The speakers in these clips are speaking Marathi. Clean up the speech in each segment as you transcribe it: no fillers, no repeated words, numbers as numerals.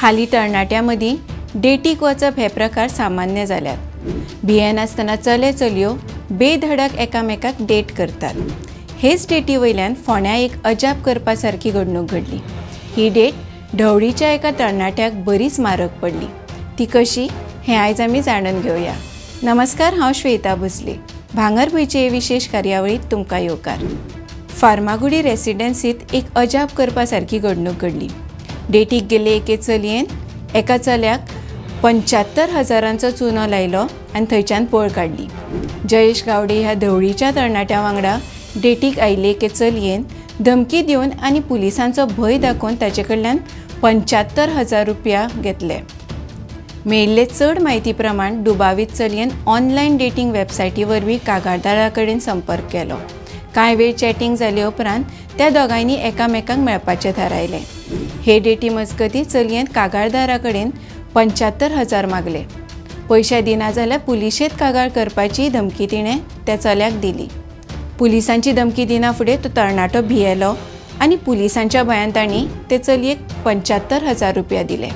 हाली तरणाट्यां डेटीक वचप हे प्रकार सामान्य जाल्यात। भियेन आसतना चले चलयो बेधडक एकामेकाक डेट करतात। हेच डेटी वयल्यान फोंड्या एक अजाप करपा सारकी घडणूक घडली। ही डेट ढवळीच्या एका तरणाट्याक बरीच मारक पडली। ती कशी हें आयज आमी जाणून घेवया। नमस्कार, हांव श्वेता भोसले। भांगरभूंयचे विशेष कार्यावळीत तुमकां येवकार। फार्मागुडी रेसिडेन्सीत एक अजाप करपा सारकी घडणूक घडली। डेटीक गेल्ले एके चलयेन एका चल्याक 75,000 चुनो लायलो आनी थंयच्यान पळ काडली। जयेश गावडे ह्या ढवळीच्या तरणाट्या वांगडा डेटीक आयिल्ले एके चलयेन धमकी दिवन आनी पुलिसांचो भंय दाखोवन ताचे कडल्यान 75,000 रुपया घेतले। मेळिल्ले चड म्हायती प्रमाण दुबावीत चलयेन ऑनलायन डेटिंग वेबसायटी वरवीं कागाळदारा कडेन संपर्क केलो। कांय वेळ चॅटिंग जाले उपरांत त्या दोगांयनी एकामेकांक मेळपाचें थारायलें। हे डेटी मजगतीं चलयेन कागाळदारा कडेन 75,000 मागले। पयशे दिना जाल्यार पुलिशेंत कागाळ करपाची धमकी तिणें त्या चल्याक दिली। पुलिसांची धमकी दिना फुडें तो तरणाटो भियेलो आनी पुलिसांच्या भंयान तांणी ते चलयेक 75,000 रुपया दिले।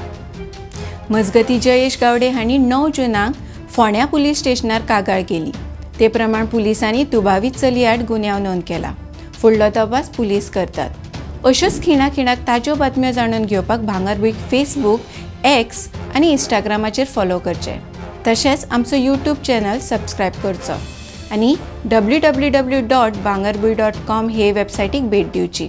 मजगतीं जयेश गावडे हांणी 9 जूनाक फोंड्या पुलीस स्टेशनार कागाळ केली। ते प्रमाण पुलिसांनी दुबावीत चलये आड गुन्यांव नोंद केला। फुडलो तपास पुलीस करतात। अश्योच खिणाक ताज्यो बातम्यो जाणून घेवपाक भांगरभूंयक फेसबूक, एक्स आनी इंस्टाग्रामाचेर फॉलो करचें। तशेंच आमचो यूट्यूब चॅनल सबस्क्रायब करचो आनी www.bangarbuy.com हे वेबसायटीक भेट दिवची।